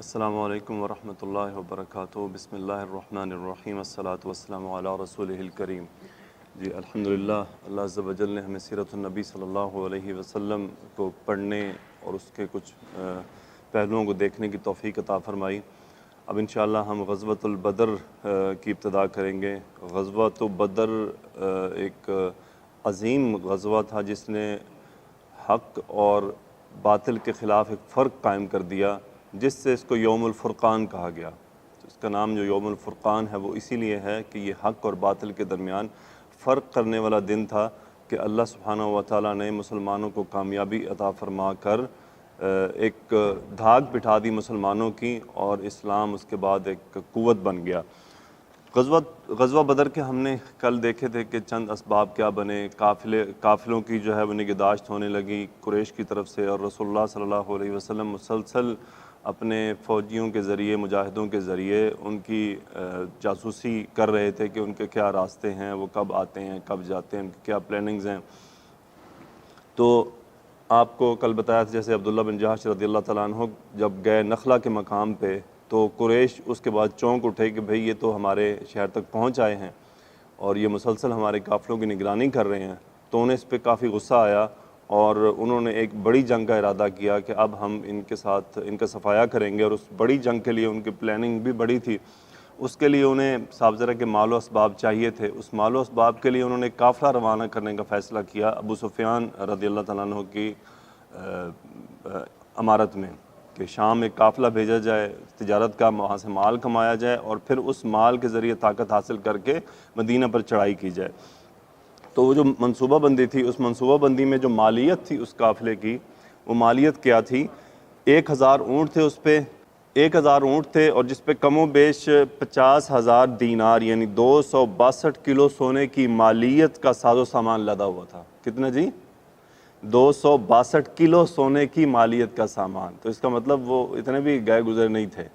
السلام علیکم ورحمۃ اللہ وبرکاتہ۔ بسم اللہ الرحمن الرحیم، الصلاۃ والسلام علی رسولہ الکریم۔ جی الحمدللہ، اللہ عز و جل نے ہمیں سیرت النبی صلی اللہ علیہ وسلم کو پڑھنے اور اس کے کچھ پہلوؤں کو دیکھنے کی توفیق عطا فرمائی۔ اب انشاءاللہ ہم غزوۃ البدر کی ابتدا کریں گے۔ غزوۃ بدر ایک عظیم غزوہ تھا جس نے حق اور باطل کے خلاف ایک فرق قائم کر دیا، جس سے اس کو یوم الفرقان کہا گیا۔ اس کا نام جو یوم الفرقان ہے وہ اسی لیے ہے کہ یہ حق اور باطل کے درمیان فرق کرنے والا دن تھا کہ اللہ سبحانہ و تعالیٰ نے مسلمانوں کو کامیابی عطا فرما کر ایک دھاگ بٹھا دی مسلمانوں کی، اور اسلام اس کے بعد ایک قوت بن گیا۔ غزوہ بدر کے ہم نے کل دیکھے تھے کہ چند اسباب کیا بنے۔ قافلوں کی جو ہے وہ نگہداشت ہونے لگی قریش کی طرف سے، اور رسول اللہ صلی اللہ علیہ وسلم مسلسل اپنے فوجیوں کے ذریعے، مجاہدوں کے ذریعے ان کی جاسوسی کر رہے تھے کہ ان کے کیا راستے ہیں، وہ کب آتے ہیں، کب جاتے ہیں، ان کی کیا پلاننگز ہیں۔ تو آپ کو کل بتایا تھا جیسے عبداللہ بن جہش رضی اللہ تعالیٰ عنہ جب گئے نخلا کے مقام پہ، تو قریش اس کے بعد چونک اٹھے کہ بھئی یہ تو ہمارے شہر تک پہنچ آئے ہیں اور یہ مسلسل ہمارے قافلوں کی نگرانی کر رہے ہیں۔ تو انہیں اس پہ کافی غصہ آیا اور انہوں نے ایک بڑی جنگ کا ارادہ کیا کہ اب ہم ان کے ساتھ ان کا صفایا کریں گے، اور اس بڑی جنگ کے لیے ان کی پلاننگ بھی بڑی تھی۔ اس کے لیے انہیں صاحب ذرا کے مال و اسباب چاہیے تھے۔ اس مال و اسباب کے لیے انہوں نے قافلہ روانہ کرنے کا فیصلہ کیا ابو سفیان رضی اللہ تعالیٰ عنہ کی امارت میں، کہ شام ایک قافلہ بھیجا جائے تجارت کا، وہاں سے مال کمایا جائے اور پھر اس مال کے ذریعے طاقت حاصل کر کے مدینہ پر چڑھائی کی جائے۔ تو وہ جو منصوبہ بندی تھی، اس منصوبہ بندی میں جو مالیت تھی اس قافلے کی، وہ مالیت کیا تھی؟ 1000 اونٹ تھے، اس پہ 1000 اونٹ تھے، اور جس پہ کم و بیش 50,000 دینار یعنی 262 کلو سونے کی مالیت کا ساز و سامان لدا ہوا تھا۔ کتنا جی؟ 262 کلو سونے کی مالیت کا سامان۔ تو اس کا مطلب وہ اتنے بھی گئے گزر نہیں تھے۔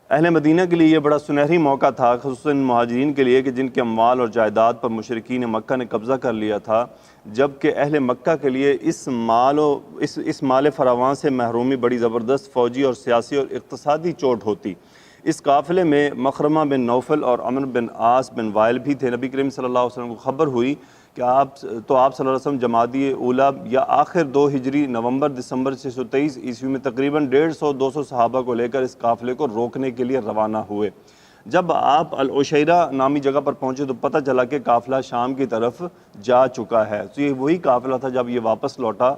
اہل مدینہ کے لیے یہ بڑا سنہری موقع تھا، خصوصاً مہاجرین کے لیے، کہ جن کے اموال اور جائیداد پر مشرکین مکہ نے قبضہ کر لیا تھا، جبکہ اہل مکہ کے لیے اس مال فراوان سے محرومی بڑی زبردست فوجی اور سیاسی اور اقتصادی چوٹ ہوتی۔ اس قافلے میں مخرمہ بن نوفل اور عمرو بن عاص بن وائل بھی تھے۔ نبی کریم صلی اللہ علیہ وسلم کو خبر ہوئی کہ آپ صلی اللہ علیہ وسلم جمادی اولیٰ یا آخر 2 ہجری نومبر دسمبر 623 عیسوی میں تقریباً 150-200 صحابہ کو لے کر اس قافلے کو روکنے کے لیے روانہ ہوئے۔ جب آپ العشیرہ نامی جگہ پر پہنچے تو پتہ چلا کہ قافلہ شام کی طرف جا چکا ہے۔ تو یہ وہی قافلہ تھا۔ جب یہ واپس لوٹا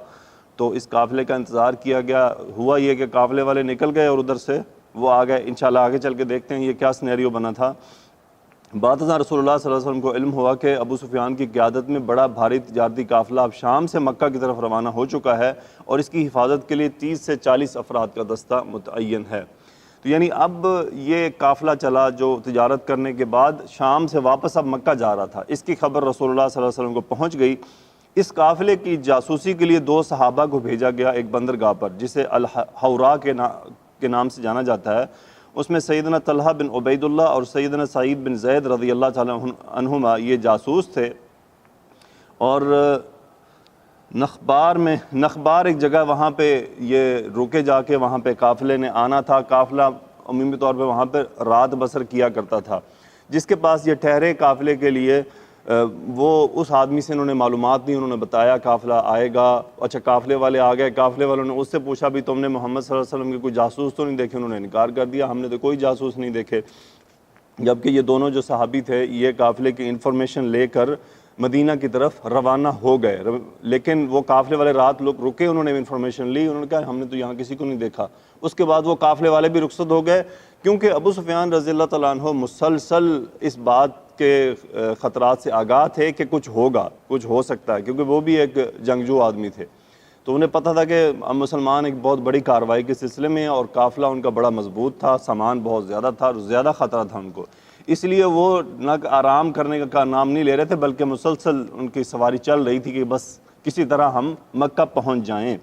تو اس قافلے کا انتظار کیا گیا۔ ہوا یہ کہ قافلے والے نکل گئے اور ادھر سے وہ آ گئے۔ انشاءاللہ آگے چل کے دیکھتے ہیں یہ کیا سینیریو بنا تھا۔ بعد ازاں رسول اللہ صلی اللہ علیہ وسلم کو علم ہوا کہ ابو سفیان کی قیادت میں بڑا بھاری تجارتی قافلہ اب شام سے مکہ کی طرف روانہ ہو چکا ہے، اور اس کی حفاظت کے لیے 30 سے 40 افراد کا دستہ متعین ہے۔ تو یعنی اب یہ قافلہ چلا جو تجارت کرنے کے بعد شام سے واپس اب مکہ جا رہا تھا۔ اس کی خبر رسول اللہ صلی اللہ علیہ وسلم کو پہنچ گئی۔ اس قافلے کی جاسوسی کے لیے 2 صحابہ کو بھیجا گیا ایک بندرگاہ پر جسے الحورا کے نام سے جانا جاتا ہے۔ اس میں سیدنا طلحہ بن عبید اللہ اور سیدنا سعید بن زید رضی اللہ تعالیٰ عنہما یہ جاسوس تھے، اور نخبار ایک جگہ وہاں پہ یہ رکے جا کے وہاں پہ قافلے نے آنا تھا۔ قافلہ عمومی طور پہ وہاں پہ رات بسر کیا کرتا تھا۔ جس کے پاس یہ ٹھہرے قافلے کے لیے، وہ اس آدمی سے انہوں نے معلومات دی، انہوں نے بتایا قافلہ آئے گا۔ اچھا قافلے والے آ گئے، قافلے والوں نے اس سے پوچھا بھی تم نے محمد صلی اللہ علیہ وسلم کے کوئی جاسوس تو نہیں دیکھے؟ انہوں نے انکار کر دیا، ہم نے تو کوئی جاسوس نہیں دیکھے۔ جبکہ یہ دونوں جو صحابی تھے یہ قافلے کی انفارمیشن لے کر مدینہ کی طرف روانہ ہو گئے، لیکن وہ قافلے والے رات لوگ رکے، انہوں نے انفارمیشن لی، انہوں نے کہا ہم نے تو یہاں کسی کو نہیں دیکھا۔ اس کے بعد وہ قافلے والے بھی رخصت ہو گئے، کیونکہ ابو سفیان رضی اللہ تعالیٰ عنہ مسلسل اس بات کے خطرات سے آگاہ تھے کہ کچھ ہوگا، کچھ ہو سکتا ہے، کیونکہ وہ بھی ایک جنگجو آدمی تھے۔ تو انہیں پتہ تھا کہ مسلمان ایک بہت بڑی کارروائی کے سلسلے میں، اور قافلہ ان کا بڑا مضبوط تھا، سامان بہت زیادہ تھا اور زیادہ خطرہ تھا ان کو، اس لیے وہ نہ آرام کرنے کا نام نہیں لے رہے تھے، بلکہ مسلسل ان کی سواری چل رہی تھی کہ بس کسی طرح ہم مکہ پہنچ جائیں۔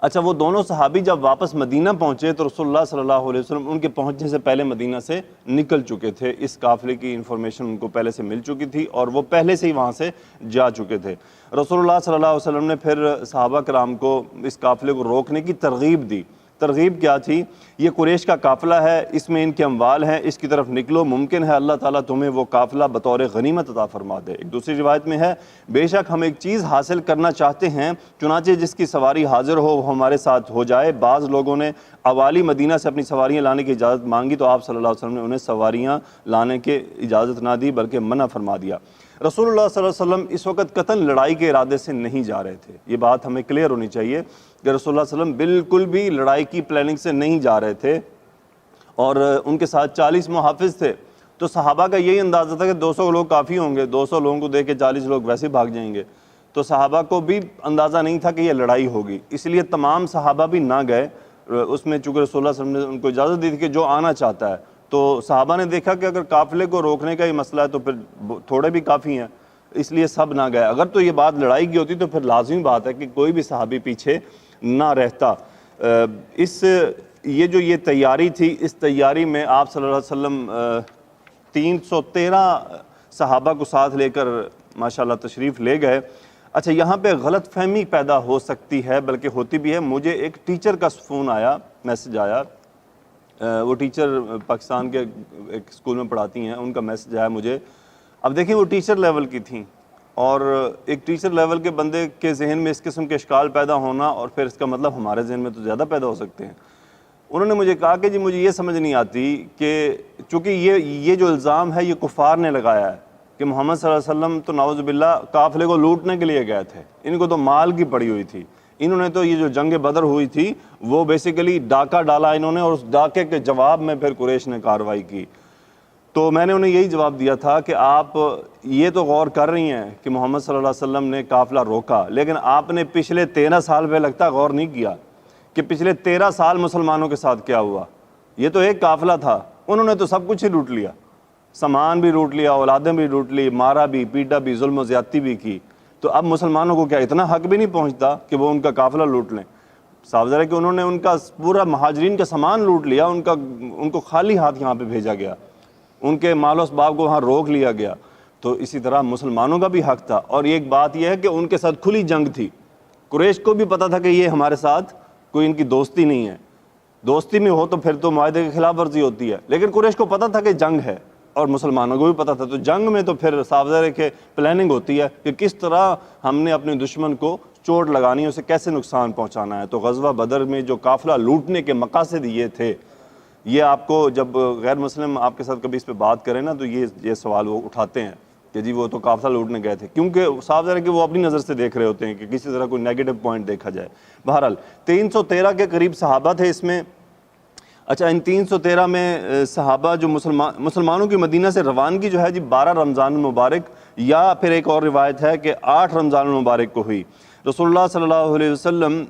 اچھا وہ دونوں صحابی جب واپس مدینہ پہنچے تو رسول اللہ صلی اللہ علیہ وسلم ان کے پہنچنے سے پہلے مدینہ سے نکل چکے تھے۔ اس قافلے کی انفارمیشن ان کو پہلے سے مل چکی تھی اور وہ پہلے سے ہی وہاں سے جا چکے تھے۔ رسول اللہ صلی اللہ علیہ وسلم نے پھر صحابہ کرام کو اس قافلے کو روکنے کی ترغیب دی ترغیب کیا تھی؟ یہ قریش کا قافلہ ہے، اس میں ان کے اموال ہیں، اس کی طرف نکلو، ممکن ہے اللہ تعالیٰ تمہیں وہ قافلہ بطور غنیمت عطا فرما دے۔ ایک دوسری روایت میں ہے بے شک ہم ایک چیز حاصل کرنا چاہتے ہیں، چنانچہ جس کی سواری حاضر ہو وہ ہمارے ساتھ ہو جائے۔ بعض لوگوں نے اوالی مدینہ سے اپنی سواریاں لانے کی اجازت مانگی تو آپ صلی اللہ علیہ وسلم نے انہیں سواریاں لانے کی اجازت نہ دی بلکہ منع فرما دیا۔ رسول اللہ صلی اللہ علیہ وسلم اس وقت قطعاً لڑائی کے ارادے سے نہیں جا رہے تھے، یہ بات ہمیں کلیئر ہونی چاہیے کہ رسول اللہ صلی اللہ علیہ وسلم بالکل بھی لڑائی کی پلاننگ سے نہیں جا رہے تھے، اور ان کے ساتھ 40 محافظ تھے۔ تو صحابہ کا یہی اندازہ تھا کہ 200 لوگ کافی ہوں گے، 200 لوگوں کو دیکھ کے 40 لوگ ویسے ہی بھاگ جائیں گے۔ تو صحابہ کو بھی اندازہ نہیں تھا کہ یہ لڑائی ہوگی، اس لیے تمام صحابہ بھی نہ گئے۔ اس میں چونکہ رسول اللہ صلی اللہ علیہ وسلم نے ان کو اجازت دی تھی کہ جو آنا چاہتا ہے، تو صحابہ نے دیکھا کہ اگر قافلے کو روکنے کا ہی مسئلہ ہے تو پھر تھوڑے بھی کافی ہیں، اس لیے سب نہ گئے۔ اگر تو یہ بات لڑائی کی ہوتی تو پھر لازمی بات ہے کہ کوئی بھی صحابی پیچھے نہ رہتا۔ یہ تیاری تھی، اس تیاری میں آپ صلی اللہ علیہ وسلم 313 صحابہ کو ساتھ لے کر ماشاءاللہ تشریف لے گئے۔ اچھا، یہاں پہ غلط فہمی پیدا ہو سکتی ہے، بلکہ ہوتی بھی ہے۔ مجھے ایک ٹیچر کا فون آیا، میسج آیا، وہ ٹیچر پاکستان کے ایک اسکول میں پڑھاتی ہیں، ان کا میسج آیا مجھے۔ اب دیکھیں وہ ٹیچر لیول کی تھیں، اور ایک ٹیچر لیول کے بندے کے ذہن میں اس قسم کے اشکال پیدا ہونا، اور پھر اس کا مطلب ہمارے ذہن میں تو زیادہ پیدا ہو سکتے ہیں۔ انہوں نے مجھے کہا کہ جی مجھے یہ سمجھ نہیں آتی کہ چونکہ یہ جو الزام ہے یہ کفار نے لگایا ہے کہ محمد صلی اللہ علیہ وسلم تو نعوذ باللہ قافلے کو لوٹنے کے لیے گئے تھے، ان کو تو مال کی پڑی ہوئی تھی، انہوں نے تو یہ جو جنگ بدر ہوئی تھی وہ بیسیکلی ڈاکہ ڈالا انہوں نے، اور اس ڈاکے کے جواب میں پھر قریش نے کارروائی کی۔ تو میں نے انہیں یہی جواب دیا تھا کہ آپ یہ تو غور کر رہی ہیں کہ محمد صلی اللہ علیہ وسلم نے قافلہ روکا، لیکن آپ نے پچھلے 13 سال پہ لگتا غور نہیں کیا کہ پچھلے 13 سال مسلمانوں کے ساتھ کیا ہوا۔ یہ تو ایک قافلہ تھا، انہوں نے تو سب کچھ ہی لوٹ لیا، سامان بھی لوٹ لیا، اولادیں بھی لوٹ لی، مارا بھی، پیٹا بھی، ظلم و زیادتی بھی کی۔ تو اب مسلمانوں کو کیا اتنا حق بھی نہیں پہنچتا کہ وہ ان کا قافلہ لوٹ لیں؟ صاف ظاہر ہے کہ انہوں نے ان کا پورا مہاجرین کا سامان لوٹ لیا، ان کو خالی ہاتھ یہاں پہ بھیجا گیا، ان کے مال و اسباب کو وہاں روک لیا گیا۔ تو اسی طرح مسلمانوں کا بھی حق تھا، اور ایک بات یہ ہے کہ ان کے ساتھ کھلی جنگ تھی، قریش کو بھی پتا تھا کہ یہ ہمارے ساتھ کوئی ان کی دوستی نہیں ہے، دوستی میں ہو تو پھر تو معاہدے کی خلاف ورزی ہوتی ہے، لیکن قریش کو پتا تھا کہ جنگ ہے، اور مسلمانوں کو بھی پتا تھا۔ تو جنگ میں تو پھر صاف ظاہر ہے کہ پلاننگ ہوتی ہے کہ کس طرح ہم نے اپنے دشمن کو چوٹ لگانی ہے، اسے کیسے نقصان پہنچانا ہے۔ تو غزوہ بدر میں جو قافلہ لوٹنے کے مقاصد یہ تھے، یہ آپ کو جب غیر مسلم آپ کے ساتھ کبھی اس پہ بات کریں نا تو یہ سوال وہ اٹھاتے ہیں کہ جی وہ تو قافلہ لوٹنے گئے تھے، کیونکہ صاف ظاہر ہے کہ وہ اپنی نظر سے دیکھ رہے ہوتے ہیں کہ کسی طرح کوئی نیگیٹو پوائنٹ دیکھا جائے۔ بہرحال 313 کے قریب صحابہ تھے اس میں۔ اچھا، ان 313 میں صحابہ جو مسلمانوں کی مدینہ سے روانگی جو ہے جی 12 رمضان المبارک، یا پھر ایک اور روایت ہے کہ 8 رمضان المبارک کو ہوئی۔ رسول اللہ صلی اللہ علیہ وسلم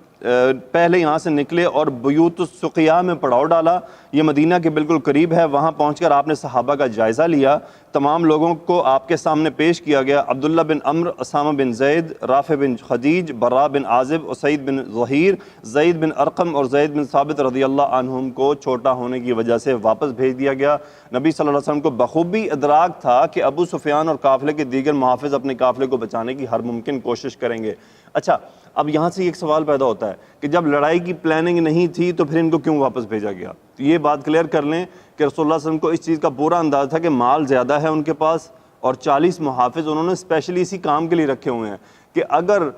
پہلے یہاں سے نکلے اور بیوت السقیہ میں پڑاؤ ڈالا، یہ مدینہ کے بالکل قریب ہے۔ وہاں پہنچ کر آپ نے صحابہ کا جائزہ لیا، تمام لوگوں کو آپ کے سامنے پیش کیا گیا۔ عبداللہ بن عمرو، اسامہ بن زید، رافع بن خدیج، براء بن عازب، اسید بن ظہیر، زید بن ارقم اور زید بن ثابت رضی اللہ عنہم کو چھوٹا ہونے کی وجہ سے واپس بھیج دیا گیا۔ نبی صلی اللہ علیہ وسلم کو بخوبی ادراک تھا کہ ابو سفیان اور قافلے کے دیگر محافظ اپنے قافلے کو بچانے کی ہر ممکن کوشش کریں گے۔ اچھا، اب یہاں سے ایک سوال پیدا ہوتا ہے کہ جب لڑائی کی پلاننگ نہیں تھی تو پھر ان کو کیوں واپس بھیجا گیا؟ تو یہ بات کلیئر کر لیں کہ رسول اللہ صلی اللہ علیہ وسلم کو اس چیز کا پورا اندازہ تھا کہ مال زیادہ ہے ان کے پاس، اور 40 محافظ انہوں نے اسپیشلی اسی کام کے لیے رکھے ہوئے ہیں کہ اگر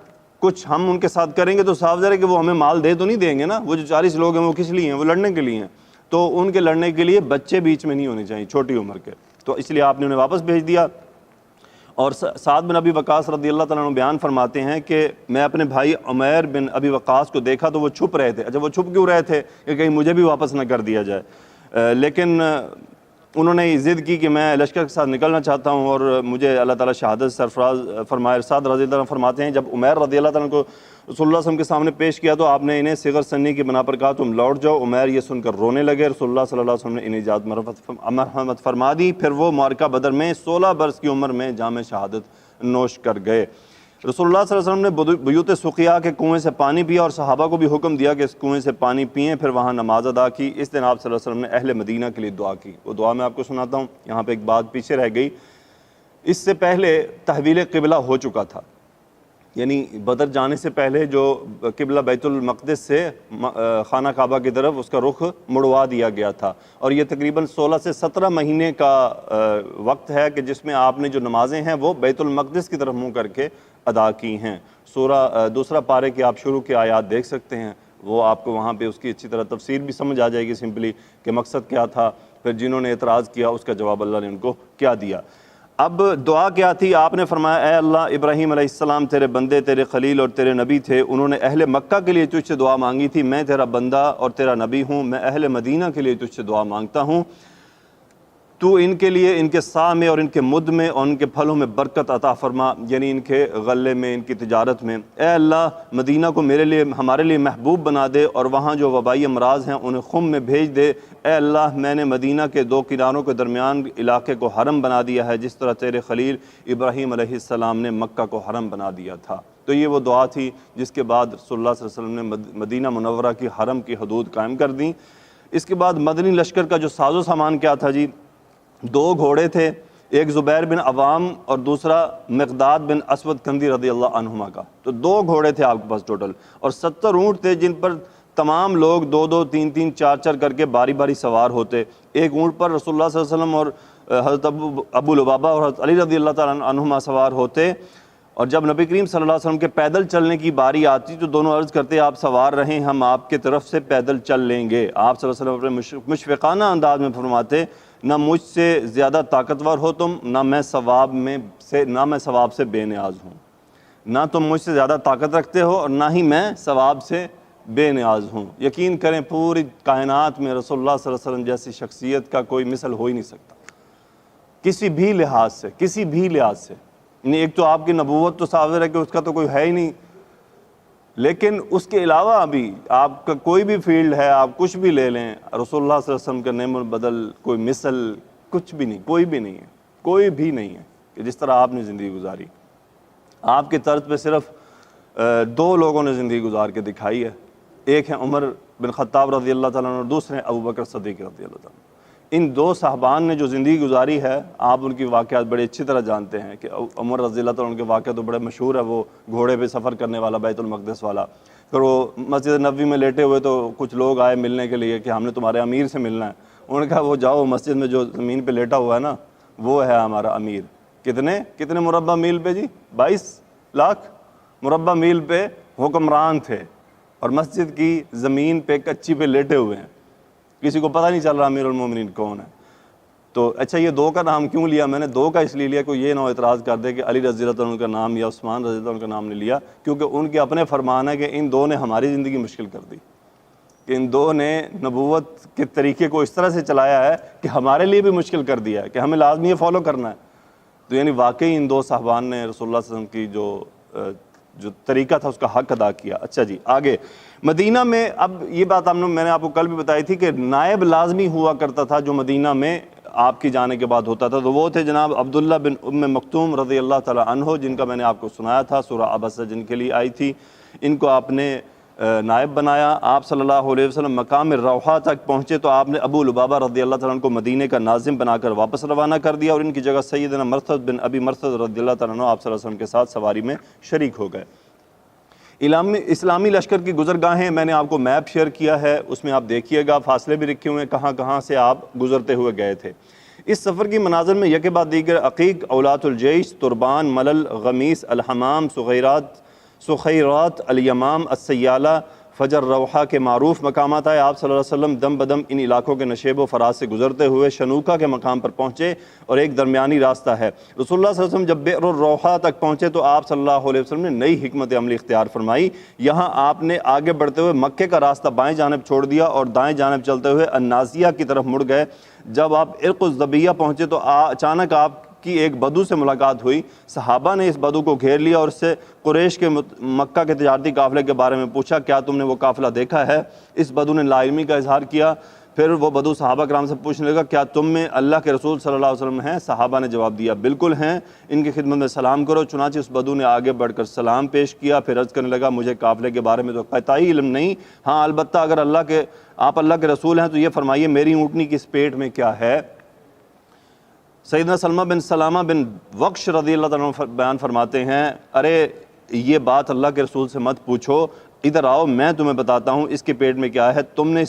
کچھ ہم ان کے ساتھ کریں گے تو صاف ظاہر ہے کہ وہ ہمیں مال دے تو نہیں دیں گے نا، وہ جو 40 لوگ ہیں وہ کس لیے ہیں؟ وہ لڑنے کے لیے ہیں، تو ان کے لڑنے کے لیے بچے بیچ میں نہیں ہونے چاہیے، چھوٹی عمر کے، تو اس لیے آپ نے انہیں واپس بھیج دیا۔ اور سعد بن ابی وقاص رضی اللہ تعالیٰ عنہ بیان فرماتے ہیں کہ میں اپنے بھائی عمیر بن ابی وقاص کو دیکھا تو وہ چھپ رہے تھے۔ اچھا، وہ چھپ کیوں رہے تھے؟ کہ کہیں مجھے بھی واپس نہ کر دیا جائے، لیکن انہوں نے ضد کی کہ میں لشکر کے ساتھ نکلنا چاہتا ہوں اور مجھے اللہ تعالیٰ شہادت سرفراز فرمائے۔ ارشاد رضی اللہ عنہ فرماتے ہیں جب عمیر رضی اللہ تعالیٰ کو رسول اللہ صلی اللہ علیہ وسلم کے سامنے پیش کیا تو آپ نے انہیں صغر سنی کی بنا پر کہا تم لوٹ جاؤ۔ عمیر یہ سن کر رونے لگے، رسول اللہ صلی اللہ علیہ وسلم نے انہیں اجازت مرحمت فرما دی، پھر وہ معرکہ بدر میں 16 برس کی عمر میں جام شہادت نوش کر گئے۔ رسول اللہ صلی اللہ علیہ وسلم نے بیوت سقیہ کے کنویں سے پانی پیا اور صحابہ کو بھی حکم دیا کہ اس کنویں سے پانی پئیں، پھر وہاں نماز ادا کی۔ اس دن آپ صلی اللہ علیہ وسلم نے اہل مدینہ کے لیے دعا کی، وہ دعا میں آپ کو سناتا ہوں، یہاں پہ ایک بات پیچھے رہ گئی۔ اس سے پہلے تحویل قبلہ ہو چکا تھا، یعنی بدر جانے سے پہلے جو قبلہ بیت المقدس سے خانہ کعبہ کی طرف اس کا رخ مڑوا دیا گیا تھا، اور یہ تقریباً 16 سے 17 مہینے کا وقت ہے کہ جس میں آپ نے جو نمازیں ہیں وہ بیت المقدس کی طرف منہ کر کے ادا کی ہیں۔ سورہ دوسرا پارے کی آپ شروع کی آیات دیکھ سکتے ہیں، وہ آپ کو وہاں پہ اس کی اچھی طرح تفسیر بھی سمجھ آ جائے گی سمپلی کہ مقصد کیا تھا، پھر جنہوں نے اعتراض کیا اس کا جواب اللہ نے ان کو کیا دیا۔ اب دعا کیا تھی؟ آپ نے فرمایا اے اللہ، ابراہیم علیہ السلام تیرے بندے، تیرے خلیل اور تیرے نبی تھے، انہوں نے اہل مکہ کے لیے تجھ سے دعا مانگی تھی، میں تیرا بندہ اور تیرا نبی ہوں، میں اہل مدینہ کے لیے تجھ سے دعا مانگتا ہوں، تو ان کے لیے ان کے سا میں اور ان کے مد میں اور ان کے پھلوں میں برکت عطا فرما، یعنی ان کے غلے میں، ان کی تجارت میں۔ اے اللہ، مدینہ کو میرے لیے، ہمارے لیے محبوب بنا دے، اور وہاں جو وبائی امراض ہیں انہیں خم میں بھیج دے۔ اے اللہ، میں نے مدینہ کے دو کناروں کے درمیان علاقے کو حرم بنا دیا ہے، جس طرح تیرے خلیل ابراہیم علیہ السلام نے مکہ کو حرم بنا دیا تھا۔ تو یہ وہ دعا تھی جس کے بعد رسول اللہ صلی اللہ علیہ وسلم نے مدینہ منورہ کی حرم کی حدود قائم کر دیں۔ اس کے بعد مدنی لشکر کا جو ساز و سامان کیا تھا جی؟ 2 گھوڑے تھے، ایک زبیر بن عوام اور دوسرا مقداد بن اسود کندی رضی اللہ عنہما کا۔ تو 2 گھوڑے تھے آپ کے پاس ٹوٹل، اور 70 اونٹ تھے جن پر تمام لوگ 2-2 3-3 4-4 کر کے باری باری سوار ہوتے۔ ایک اونٹ پر رسول اللہ صلی اللہ علیہ وسلم اور حضرت ابو لبابہ اور حضرت علی رضی اللہ تعالیٰ عنہما سوار ہوتے، اور جب نبی کریم صلی اللہ علیہ وسلم کے پیدل چلنے کی باری آتی تو دونوں عرض کرتے آپ سوار رہیں، ہم آپ کے طرف سے پیدل چل لیں گے۔ آپ صلی اللہ علیہ وسلم اپنے مشفقانہ انداز میں فرماتے نہ مجھ سے زیادہ طاقتور ہو تم، نہ میں ثواب سے بے نیاز ہوں، نہ تم مجھ سے زیادہ طاقت رکھتے ہو اور نہ ہی میں ثواب سے بے نیاز ہوں۔ یقین کریں پوری کائنات میں رسول اللہ صلی اللہ علیہ وسلم جیسی شخصیت کا کوئی مثل ہو ہی نہیں سکتا، کسی بھی لحاظ سے۔ یعنی ایک تو آپ کی نبوت تو ثابت ہے کہ اس کا تو کوئی ہے ہی نہیں، لیکن اس کے علاوہ بھی آپ کا کوئی بھی فیلڈ ہے، آپ کچھ بھی لے لیں، رسول اللہ صلی اللہ علیہ وسلم کا نعم البدل، کوئی مثل کچھ بھی نہیں، کوئی بھی نہیں ہے کہ جس طرح آپ نے زندگی گزاری۔ آپ کے طرز پہ صرف 2 لوگوں نے زندگی گزار کے دکھائی ہے، ایک ہے عمر بن خطاب رضی اللہ تعالیٰ عنہ اور دوسرے ہیں ابو بکر صدیق رضی اللہ تعالیٰ عنہ۔ ان 2 صحابان نے جو زندگی گزاری ہے، آپ ان کی واقعات بڑے اچھی طرح جانتے ہیں کہ عمر رضی اللہ تعالیٰ عنہ کے واقعہ تو بڑے مشہور ہے، وہ گھوڑے پہ سفر کرنے والا بیت المقدس والا۔ پھر وہ مسجد نبوی میں لیٹے ہوئے تو کچھ لوگ آئے ملنے کے لیے کہ ہم نے تمہارے امیر سے ملنا ہے۔ انہوں نے کہا وہ جاؤ، مسجد میں جو زمین پہ لیٹا ہوا ہے نا وہ ہے ہمارا امیر۔ کتنے مربع میل پہ جی؟ 22 لاکھ مربع میل پہ حکمران تھے، اور مسجد کی زمین پہ کچی پہ لیٹے ہوئے ہیں، کسی کو پتہ نہیں چل رہا امیر المومنین کون ہے۔ تو اچھا یہ 2 کا نام کیوں لیا میں نے؟ 2 کا اس لیے لیا کوئی یہ نہ اعتراض کر دے کہ علی رضی اللہ عنہ کا نام یا عثمان رضی اللہ عنہ کا نام نے لیا، کیونکہ ان کے اپنے فرمان ہے کہ ان 2 نے ہماری زندگی مشکل کر دی، کہ ان 2 نے نبوت کے طریقے کو اس طرح سے چلایا ہے کہ ہمارے لیے بھی مشکل کر دیا ہے کہ ہمیں لازمی یہ فالو کرنا ہے۔ تو یعنی واقعی ان 2 صحابان نے رسول اللہ صلی اللہ علیہ وسلم کی جو طریقہ تھا اس کا حق ادا کیا۔ اچھا جی آگے مدینہ میں، اب یہ بات میں نے آپ کو کل بھی بتائی تھی کہ نائب لازمی ہوا کرتا تھا جو مدینہ میں آپ کی جانے کے بعد ہوتا تھا، تو وہ تھے جناب عبداللہ بن ام مکتوم رضی اللہ تعالیٰ عنہ، جن کا میں نے آپ کو سنایا تھا سورہ عبسہ جن کے لیے آئی تھی۔ ان کو آپ نے نائب بنایا۔ آپ صلی اللہ علیہ وسلم مقام روحہ تک پہنچے تو آپ نے ابو لبابہ رضی اللہ تعالیٰ عنہ کو مدینے کا ناظم بنا کر واپس روانہ کر دیا، اور ان کی جگہ سیدنا مرثد بن ابی مرثد رضی اللہ تعالیٰ عنہ آپ صلی اللہ علیہ وسلم کے ساتھ سواری میں شریک ہو گئے۔ اسلامی لشکر کی گزرگاہیں میں نے آپ کو میپ شیئر کیا ہے، اس میں آپ دیکھیے گا، فاصلے بھی رکھے ہوئے ہیں کہاں کہاں سے آپ گزرتے ہوئے گئے تھے۔ اس سفر کی مناظر میں یکے بعد دیگر عقیق، اولات الجیش، تربان، ملل، غمیس، الحمام، سخیرات، الیمام، السیالہ، فجر روحہ کے معروف مقامات آئے۔ آپ صلی اللہ علیہ وسلم دم بدم ان علاقوں کے نشیب و فراز سے گزرتے ہوئے شنوکا کے مقام پر پہنچے، اور ایک درمیانی راستہ ہے۔ رسول اللہ صلی اللہ علیہ وسلم جب بئر الروحہ تک پہنچے تو آپ صلی اللہ علیہ وسلم نے نئی حکمت عملی اختیار فرمائی۔ یہاں آپ نے آگے بڑھتے ہوئے مکے کا راستہ بائیں جانب چھوڑ دیا اور دائیں جانب چلتے ہوئے النازیہ کی طرف مڑ گئے۔ جب آپ عرق الزبیہ پہنچے تو اچانک آپ کی ایک بدو سے ملاقات ہوئی۔ صحابہ نے اس بدو کو گھیر لیا اور اس سے قریش کے مکہ کے تجارتی قافلے کے بارے میں پوچھا، کیا تم نے وہ قافلہ دیکھا ہے؟ اس بدو نے لا علمی کا اظہار کیا۔ پھر وہ بدو صحابہ کرام سے پوچھنے لگا، کیا تم میں اللہ کے رسول صلی اللہ علیہ وسلم ہیں؟ صحابہ نے جواب دیا، بالکل ہیں، ان کی خدمت میں سلام کرو۔ چنانچہ اس بدو نے آگے بڑھ کر سلام پیش کیا، پھر عرض کرنے لگا، مجھے قافلے کے بارے میں تو قطعی علم نہیں، ہاں البتہ اگر آپ اللہ کے رسول ہیں تو یہ فرمائیے میری اونٹنی کی اس پیٹ میں کیا ہے؟ سیدنا سلمہ بن سلامہ بن وقش رضی اللہ عنہ بیان فرماتے ہیں، ارے یہ بات اللہ کے رسول سے مت پوچھو، ادھر آؤ میں تمہیں بتاتا ہوں اس کے پیٹ میں کیا ہے، تم نے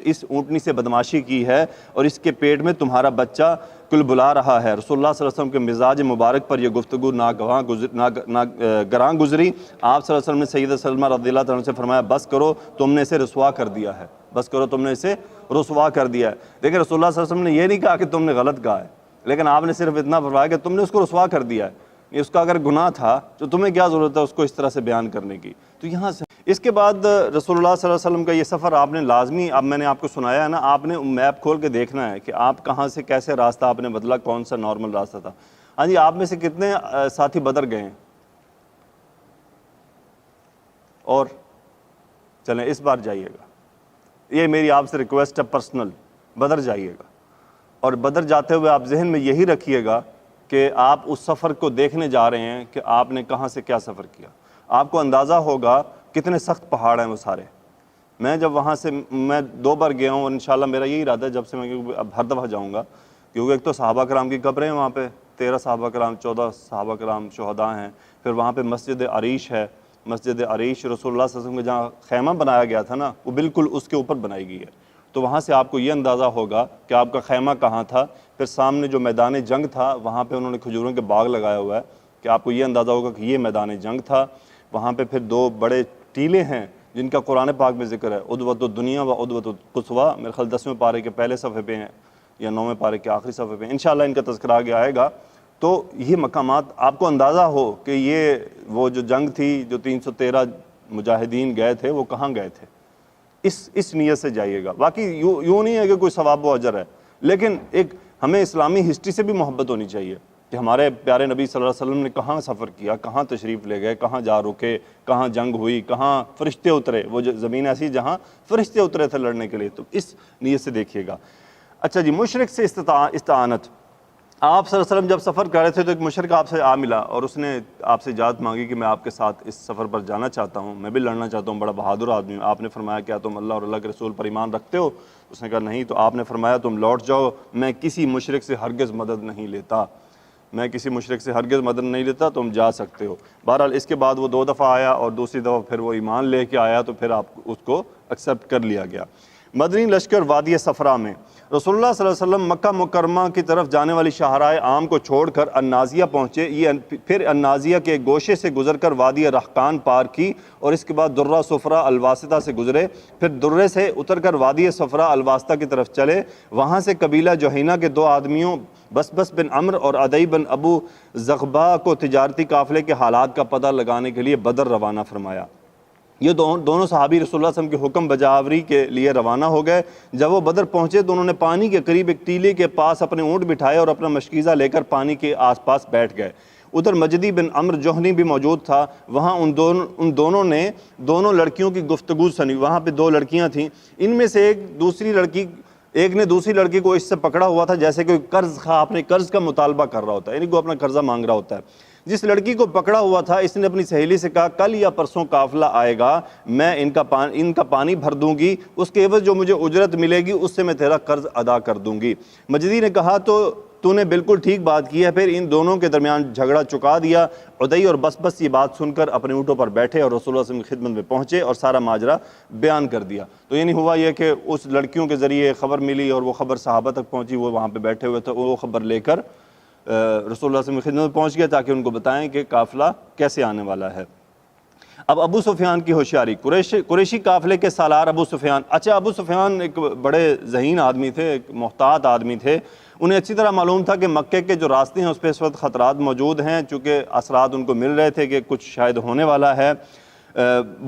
اس اونٹنی سے بدماشی کی ہے اور اس کے پیٹ میں تمہارا بچہ کل بلا رہا ہے۔ رسول اللہ صلی اللہ علیہ وسلم کے مزاج مبارک پر یہ گفتگو گراں گزری۔ آپ صلی اللہ علیہ وسلم نے سیدہ سلمہ رضی اللہ عنہ سے فرمایا بس کرو، تم نے اسے رسوا کر دیا ہے، بس کرو تم نے اسے رسوا کر دیا ہے۔ دیکھیں رسول اللہ صلی اللہ علیہ وسلم نے یہ نہیں کہا کہ تم نے غلط کہا ہے، لیکن آپ نے صرف اتنا فرمایا کہ تم نے اس کو رسوا کر دیا ہے، اس کا اگر گناہ تھا تو تمہیں کیا ضرورت ہے اس کو اس طرح سے بیان کرنے کی۔ تو یہاں سے اس کے بعد رسول اللہ صلی اللہ علیہ وسلم کا یہ سفر آپ نے لازمی، اب میں نے آپ کو سنایا ہے نا، آپ نے میپ کھول کے دیکھنا ہے کہ آپ کہاں سے کیسے راستہ آپ نے بدلا، کون سا نارمل راستہ تھا۔ ہاں جی، آپ میں سے کتنے ساتھی بدر گئے ہیں؟ اور چلیں اس بار جائیے گا، یہ میری آپ سے ریکویسٹ ہے پرسنل، بدر جائیے گا، اور بدر جاتے ہوئے آپ ذہن میں یہی رکھیے گا کہ آپ اس سفر کو دیکھنے جا رہے ہیں کہ آپ نے کہاں سے کیا سفر کیا۔ آپ کو اندازہ ہوگا کتنے سخت پہاڑ ہیں وہ سارے۔ میں جب وہاں سے میں 2 بار گیا ہوں، اور انشاءاللہ میرا یہی ارادہ ہے جب سے میں اب ہر دفعہ جاؤں گا، کیونکہ ایک تو صحابہ کرام کی قبریں ہیں وہاں پہ، 13 صحابہ کرام، 14 صحابہ کرام شہداء ہیں، پھر وہاں پہ مسجد عریش ہے، مسجد عریش رسول اللہ صلی اللہ علیہ وسلم کے جہاں خیمہ بنایا گیا تھا نا، وہ بالکل اس کے اوپر بنائی گئی ہے، تو وہاں سے آپ کو یہ اندازہ ہوگا کہ آپ کا خیمہ کہاں تھا۔ پھر سامنے جو میدان جنگ تھا وہاں پہ انہوں نے کھجوروں کے باغ لگایا ہوا ہے کہ آپ کو یہ اندازہ ہوگا کہ یہ میدان جنگ تھا۔ وہاں پہ پھر 2 بڑے ٹیلے ہیں جن کا قرآن پاک میں ذکر ہے، عدوۃ الدنیا و عدوۃ القصویٰ، میرے خیال 10ویں پارے کے پہلے صفحے پہ ہیں یا 9ویں پارے کے آخری صفحے پہ، انشاءاللہ ان کا تذکرہ آگے آئے گا۔ تو یہ مقامات آپ کو اندازہ ہو کہ یہ وہ جو جنگ تھی جو 313 مجاہدین گئے تھے وہ کہاں گئے تھے، اس نیت سے جائیے گا۔ باقی یوں نہیں ہے کہ کوئی ثواب و اجر ہے، لیکن ایک ہمیں اسلامی ہسٹری سے بھی محبت ہونی چاہیے کہ ہمارے پیارے نبی صلی اللہ علیہ وسلم نے کہاں سفر کیا، کہاں تشریف لے گئے، کہاں جا رکے، کہاں جنگ ہوئی، کہاں فرشتے اترے، وہ جو زمین ایسی جہاں فرشتے اترے تھے لڑنے کے لیے، تو اس نیت سے دیکھیے گا۔ اچھا جی، مشرک سے استعانت۔ آپ صلی اللہ علیہ وسلم جب سفر کر رہے تھے تو ایک مشرک آپ سے ملا اور اس نے آپ سے اجازت مانگی کہ میں آپ کے ساتھ اس سفر پر جانا چاہتا ہوں، میں بھی لڑنا چاہتا ہوں، بڑا بہادر آدمی ہوں۔ آپ نے فرمایا کیا تم اللہ اور اللہ کے رسول پر ایمان رکھتے ہو؟ اس نے کہا نہیں۔ تو آپ نے فرمایا تم لوٹ جاؤ، میں کسی مشرک سے ہرگز مدد نہیں لیتا، میں کسی مشرک سے ہرگز مدد نہیں لیتا، تم جا سکتے ہو۔ بہرحال اس کے بعد وہ 2 دفعہ آیا اور دوسری دفعہ پھر وہ ایمان لے کے آیا تو پھر آپ اس کو ایکسیپٹ کر لیا گیا۔ مدنی لشکر وادی صفرا میں رسول اللہ صلی اللہ علیہ وسلم مکہ مکرمہ کی طرف جانے والی شاہراہ عام کو چھوڑ کر النازیہ پہنچے۔ یہ پھر النازیہ کے گوشے سے گزر کر وادی رحقان پار کی اور اس کے بعد درہ صفرا الواسطہ سے گزرے، پھر درے سے اتر کر وادی صفرا الواسطہ کی طرف چلے۔ وہاں سے قبیلہ جوہینہ کے 2 آدمیوں بسبس بن عمرو اور عدی بن ابو زغبا کو تجارتی قافلے کے حالات کا پتہ لگانے کے لیے بدر روانہ فرمایا۔ یہ دونوں صحابی رسول اللہ صلی اللہ علیہ وسلم کے حکم بجاوری کے لیے روانہ ہو گئے۔ جب وہ بدر پہنچے تو انہوں نے پانی کے قریب ایک ٹیلے کے پاس اپنے اونٹ بٹھائے اور اپنا مشکیزہ لے کر پانی کے آس پاس بیٹھ گئے۔ ادھر مجدی بن عمرو جوہنی بھی موجود تھا، وہاں ان دونوں نے دونوں لڑکیوں کی گفتگو سنی۔ وہاں پہ 2 لڑکیاں تھیں، ان میں سے ایک نے دوسری لڑکی کو اس سے پکڑا ہوا تھا جیسے کہ قرض خواہ اپنے قرض کا مطالبہ کر رہا ہوتا ہے، یعنی کوئی اپنا قرضہ مانگ رہا ہوتا ہے۔ جس لڑکی کو پکڑا ہوا تھا اس نے اپنی سہیلی سے کہا کل یا پرسوں قافلہ آئے گا، میں ان کا پانی بھر دوں گی، اس کے عوض جو مجھے اجرت ملے گی اس سے میں تیرا قرض ادا کر دوں گی۔ مجدی نے کہا تو نے بالکل ٹھیک بات کی ہے۔ پھر ان دونوں کے درمیان جھگڑا چکا دیا۔ عدی اور بس یہ بات سن کر اپنے اونٹوں پر بیٹھے اور رسول اللہ صلی اللہ علیہ وسلم کی خدمت میں پہنچے اور سارا ماجرا بیان کر دیا۔ تو یعنی ہوا یہ کہ اس لڑکیوں کے ذریعے خبر ملی اور وہ خبر صحابہ تک پہنچی، وہ وہاں پہ بیٹھے ہوئے تھے، وہ خبر لے کر رسول اللہ صلی اللہ علیہ وسلم کی خدمت میں پہنچ گیا تاکہ ان کو بتائیں کہ قافلہ کیسے آنے والا ہے۔ اب ابو سفیان کی ہوشیاری، قریشی قافلے کے سالار ابو سفیان۔ اچھا، ابو سفیان ایک بڑے ذہین آدمی تھے، ایک محتاط آدمی تھے۔ انہیں اچھی طرح معلوم تھا کہ مکے کے جو راستے ہیں اس پہ اس وقت خطرات موجود ہیں، چونکہ اثرات ان کو مل رہے تھے کہ کچھ شاید ہونے والا ہے۔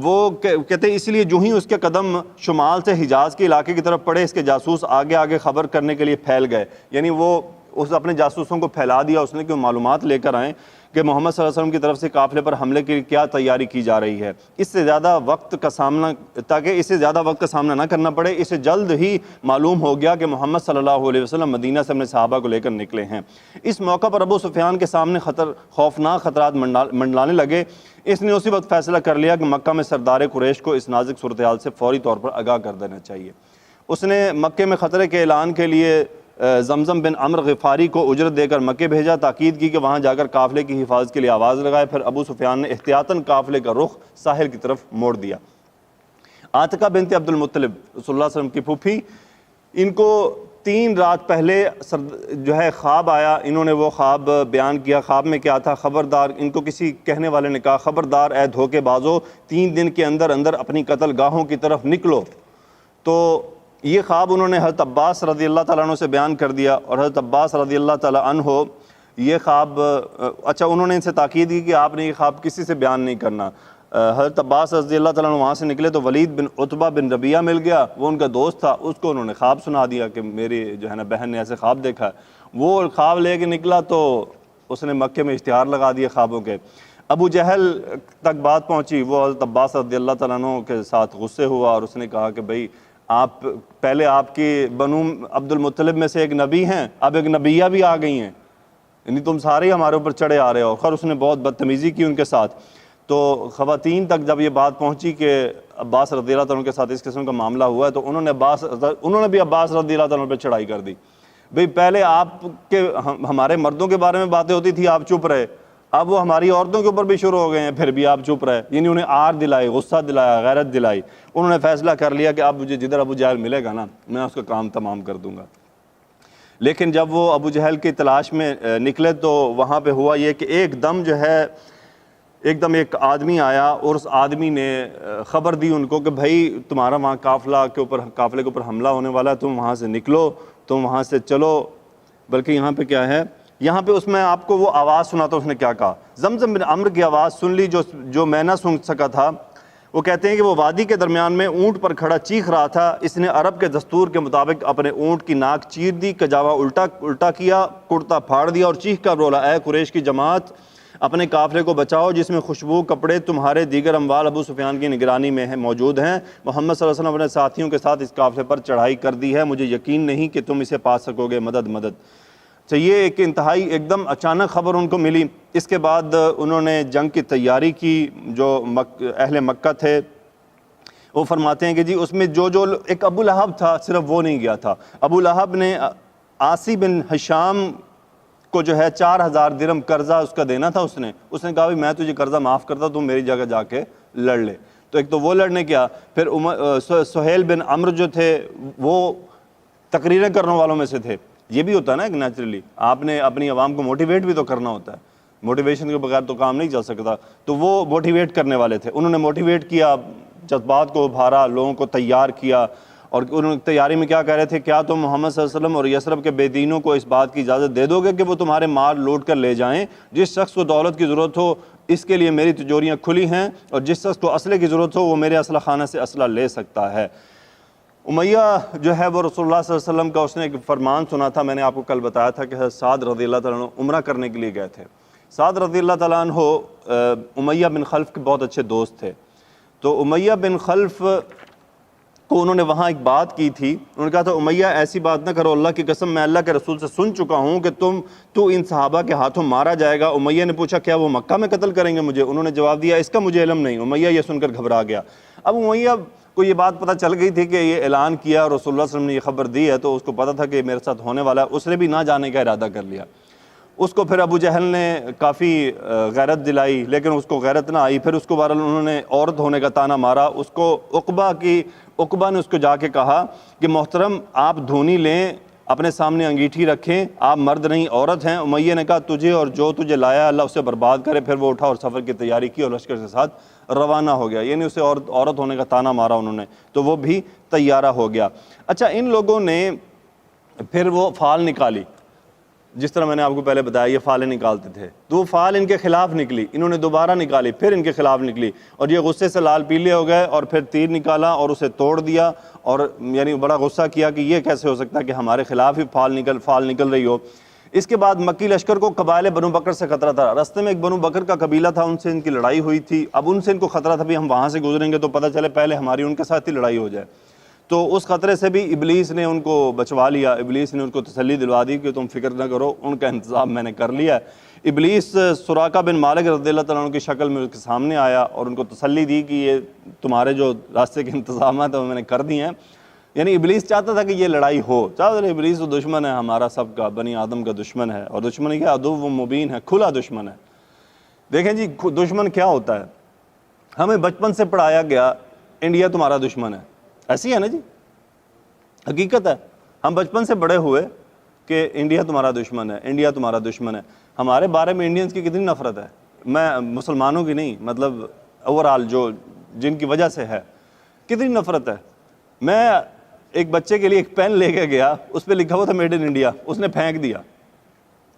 وہ کہتے ہیں اس لیے جو ہی اس کے قدم شمال سے حجاز کے علاقے کی طرف پڑے، اس کے جاسوس آگے آگے خبر کرنے کے لیے پھیل گئے، یعنی وہ اس اپنے جاسوسوں کو پھیلا دیا اس نے کہ وہ معلومات لے کر آئیں کہ محمد صلی اللہ علیہ وسلم کی طرف سے قافلے پر حملے کی کیا تیاری کی جا رہی ہے، تاکہ اس سے زیادہ وقت کا سامنا نہ کرنا پڑے۔ اسے جلد ہی معلوم ہو گیا کہ محمد صلی اللہ علیہ وسلم مدینہ سے اپنے صحابہ کو لے کر نکلے ہیں۔ اس موقع پر ابو سفیان کے سامنے خوفناک خطرات منڈلانے لگے۔ اس نے اسی وقت فیصلہ کر لیا کہ مکہ میں سردار قریش کو اس نازک صورتحال سے فوری طور پر آگاہ کر دینا چاہیے۔ اس نے مکے میں خطرے کے اعلان کے لیے زمزم بن عمر غفاری کو اجرت دے کر مکے بھیجا، تاکید کی کہ وہاں جا کر قافلے کی حفاظت کے لیے آواز لگائے۔ پھر ابو سفیان نے احتیاطاً قافلے کا رخ ساحل کی طرف موڑ دیا۔ عاتقہ بنت عبد المطلب، رسول اللہ صلی اللہ علیہ وسلم کی پھوپھی، ان کو 3 رات پہلے جو ہے خواب آیا۔ انہوں نے وہ خواب بیان کیا۔ خواب میں کیا تھا؟ خبردار، ان کو کسی کہنے والے نے کہا خبردار اے دھوکے بازو، 3 دن کے اندر اندر اپنی قتل گاہوں کی طرف نکلو۔ تو یہ خواب انہوں نے حضرت عباس رضی اللہ تعالیٰ عنہ سے بیان کر دیا، اور حضرت عباس رضی اللہ تعالیٰ عنہ یہ خواب انہوں نے ان سے تاکید کی کہ آپ نے یہ خواب کسی سے بیان نہیں کرنا۔ حضرت عباس رضی اللہ تعالیٰ عنہ وہاں سے نکلے تو ولید بن عتبہ بن ربیعہ مل گیا، وہ ان کا دوست تھا، اس کو انہوں نے خواب سنا دیا کہ میری جو ہے نا بہن نے ایسے خواب دیکھا ہے۔ وہ خواب لے کے نکلا تو اس نے مکے میں اشتہار لگا دیے خوابوں کے۔ ابو جہل تک بات پہنچی، وہ حضرت عباس رضی اللہ تعالیٰ عنہ کے ساتھ غصے ہوا، اور اس نے کہا کہ بھئی آپ پہلے آپ کی بنو عبد المطلب میں سے ایک نبی ہیں، اب ایک نبیہ بھی آ گئی ہیں، یعنی تم سارے ہمارے اوپر چڑھے آ رہے ہو۔ خیر اس نے بہت بدتمیزی کی ان کے ساتھ۔ تو خواتین تک جب یہ بات پہنچی کہ عباس رضی اللہ تعالیٰ کے ساتھ اس قسم کا معاملہ ہوا ہے، تو انہوں نے بھی عباس رضی اللہ تعالیٰ پہ چڑھائی کر دی۔ بھئی پہلے آپ کے ہمارے مردوں کے بارے میں باتیں ہوتی تھی، آپ چپ رہے، اب وہ ہماری عورتوں کے اوپر بھی شروع ہو گئے ہیں، پھر بھی آپ چپ رہے۔ یعنی انہیں آر دلائی، غصہ دلایا، غیرت دلائی۔ انہوں نے فیصلہ کر لیا کہ اب مجھے جدھر ابو جہل ملے گا نا میں اس کا کام تمام کر دوں گا۔ لیکن جب وہ ابو جہل کی تلاش میں نکلے تو وہاں پہ ہوا یہ کہ ایک دم ایک آدمی آیا، اور اس آدمی نے خبر دی ان کو کہ بھائی تمہارا وہاں قافلے کے اوپر حملہ ہونے والا ہے، تم وہاں سے نکلو، تم وہاں سے چلو۔ بلکہ یہاں پہ کیا ہے، یہاں پہ اس میں آپ کو وہ آواز سناتا ہوں اس نے کیا کہا۔ زمزم بن عمر کی آواز سن لی جو میں نہ سن سکا تھا۔ وہ کہتے ہیں کہ وہ وادی کے درمیان میں اونٹ پر کھڑا چیخ رہا تھا۔ اس نے عرب کے دستور کے مطابق اپنے اونٹ کی ناک چیر دی، کجاوا الٹا کیا، کرتا پھاڑ دیا اور چیخ کر بولا اے قریش کی جماعت، اپنے قافلے کو بچاؤ جس میں خوشبو کپڑے تمہارے دیگر اموال ابو سفیان کی نگرانی میں موجود ہیں۔ محمد صلی اللہ علیہ وسلم اپنے ساتھیوں کے ساتھ اس قافلے پر چڑھائی کر دی ہے، مجھے یقین نہیں کہ تم اسے پا سکو گے، مدد مدد۔ تو یہ ایک انتہائی ایک دم اچانک خبر ان کو ملی۔ اس کے بعد انہوں نے جنگ کی تیاری کی۔ جو اہل مکہ تھے وہ فرماتے ہیں کہ جی اس میں جو ایک ابو لہب تھا، صرف وہ نہیں گیا تھا۔ ابو لہب نے عاصی بن ہشام کو جو ہے 4000 درہم قرضہ اس کا دینا تھا۔ اس نے کہا بھی میں تجھے قرضہ معاف کرتا ہوں، تم میری جگہ جا کے لڑ لے۔ تو ایک تو وہ لڑنے کیا، پھر سہیل بن عمر جو تھے وہ تقریریں کرنے والوں میں سے تھے۔ یہ بھی ہوتا ہے نا ایک نیچرلی، آپ نے اپنی عوام کو موٹیویٹ بھی تو کرنا ہوتا ہے، موٹیویشن کے بغیر تو کام نہیں چل سکتا۔ تو وہ موٹیویٹ کرنے والے تھے، انہوں نے موٹیویٹ کیا، جذبات کو ابھارا، لوگوں کو تیار کیا۔ اور انہوں نے تیاری میں کیا کہہ رہے تھے، کیا تم محمد صلی اللہ علیہ وسلم اور یثرب کے بے دینوں کو اس بات کی اجازت دے دو گے کہ وہ تمہارے مال لوٹ کر لے جائیں؟ جس شخص کو دولت کی ضرورت ہو اس کے لیے میری تجوریاں کھلی ہیں، اور جس شخص کو اسلحے کی ضرورت ہو وہ میرے اسلحہ خانہ سے اسلحہ لے سکتا ہے۔ امیہ جو ہے وہ رسول اللہ صلی اللہ علیہ وسلم کا اس نے ایک فرمان سنا تھا۔ میں نے آپ کو کل بتایا تھا کہ حضرت سعد رضی اللہ تعالیٰ عنہ عمرہ کرنے کے لیے گئے تھے۔ سعد رضی اللہ تعالیٰ عنہ امیہ بن خلف کے بہت اچھے دوست تھے۔ تو امیہ بن خلف کو انہوں نے وہاں ایک بات کی تھی، انہوں نے کہا تھا امیہ ایسی بات نہ کرو، اللہ کی قسم میں اللہ کے رسول سے سن چکا ہوں کہ تو ان صحابہ کے ہاتھوں مارا جائے گا۔ امیہ نے پوچھا کیا وہ مکہ میں قتل کریں گے مجھے؟ انہوں نے جواب دیا اس کا مجھے علم نہیں۔ امیہ یہ سن کر گھبرا گیا۔ اب امیہ کو یہ بات پتہ چل گئی تھی کہ یہ اعلان کیا اور رسول اللہ صلی اللہ علیہ وسلم نے یہ خبر دی ہے، تو اس کو پتہ تھا کہ میرے ساتھ ہونے والا ہے۔ اس نے بھی نہ جانے کا ارادہ کر لیا۔ اس کو پھر ابو جہل نے کافی غیرت دلائی، لیکن اس کو غیرت نہ آئی۔ پھر اس کو بہرحال انہوں نے عورت ہونے کا طعنہ مارا۔ اس کو عقبہ نے اس کو جا کے کہا کہ محترم آپ دھونی لیں، اپنے سامنے انگیٹھی رکھیں، آپ مرد نہیں عورت ہیں۔ امیہ نے کہا تجھے اور جو تجھے لایا اللہ اسے برباد کرے۔ پھر وہ اٹھا اور سفر کی تیاری کی اور لشکر کے ساتھ روانہ ہو گیا، یعنی اسے عورت ہونے کا طعنہ مارا انہوں نے، تو وہ بھی تیارہ ہو گیا۔ اچھا ان لوگوں نے پھر وہ فال نکالی، جس طرح میں نے آپ کو پہلے بتایا یہ فالیں نکالتے تھے، تو وہ فال ان کے خلاف نکلی، انہوں نے دوبارہ نکالی، پھر ان کے خلاف نکلی، اور یہ غصے سے لال پیلے ہو گئے، اور پھر تیر نکالا اور اسے توڑ دیا، اور یعنی بڑا غصہ کیا کہ یہ کیسے ہو سکتا ہے کہ ہمارے خلاف ہی فال نکل رہی ہو۔ اس کے بعد مکی لشکر کو قبائل بنو بکر سے خطرہ تھا۔ رستے میں ایک بنو بکر کا قبیلہ تھا، ان سے ان کی لڑائی ہوئی تھی۔ اب ان سے ان کو خطرہ تھا بھی ہم وہاں سے گزریں گے تو پتہ چلے پہلے ہماری ان کے ساتھ ہی لڑائی ہو جائے۔ تو اس خطرے سے بھی ابلیس نے ان کو بچوا لیا، ابلیس نے ان کو تسلی دلوا دی کہ تم فکر نہ کرو، ان کا انتظام میں نے کر لیا ہے۔ ابلیس سراقہ بن مالک رضی اللہ تعالیٰ عنہ کی شکل میں ان کے سامنے آیا اور ان کو تسلی دی کہ یہ تمہارے جو راستے کے انتظامات ہیں وہ میں نے کر دی ہیں، یعنی ابلیس چاہتا تھا کہ یہ لڑائی ہو، چاہتا تھا ابلیس تو دشمن ہے ہمارا سب کا، بنی آدم کا دشمن ہے، اور دشمن کیا عدو مبین ہے، کھلا دشمن ہے۔ دیکھیں جی دشمن کیا ہوتا ہے، ہمیں بچپن سے پڑھایا گیا انڈیا تمہارا دشمن ہے، ایسی ہے نا جی، حقیقت ہے، ہم بچپن سے بڑے ہوئے کہ انڈیا تمہارا دشمن ہے، انڈیا تمہارا دشمن ہے۔ ہمارے بارے میں انڈینز کی کتنی نفرت ہے، میں مسلمانوں کی نہیں، مطلب اوورآل جو جن کی وجہ سے ہے، کتنی نفرت ہے۔ میں ایک بچے کے لیے ایک پین لے کے گیا، اس پہ لکھا ہوا تھا میڈ ان انڈیا، اس نے پھینک دیا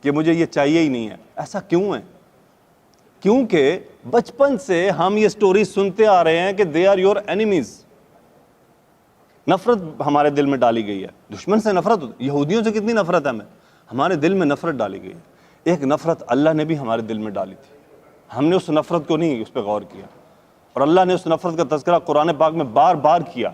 کہ مجھے یہ چاہیے ہی نہیں ہے۔ ایسا کیوں ہے؟ کیونکہ بچپن سے ہم یہ سٹوری سنتے آ رہے ہیں کہ دے آر یور اینیمیز، نفرت ہمارے دل میں ڈالی گئی ہے، دشمن سے نفرت، یہودیوں سے کتنی نفرت ہے ہمارے دل میں نفرت ڈالی گئی ہے۔ ایک نفرت اللہ نے بھی ہمارے دل میں ڈالی تھی، ہم نے اس نفرت کو نہیں اس پہ غور کیا، اور اللہ نے اس نفرت کا تذکرہ قرآن پاک میں بار بار کیا،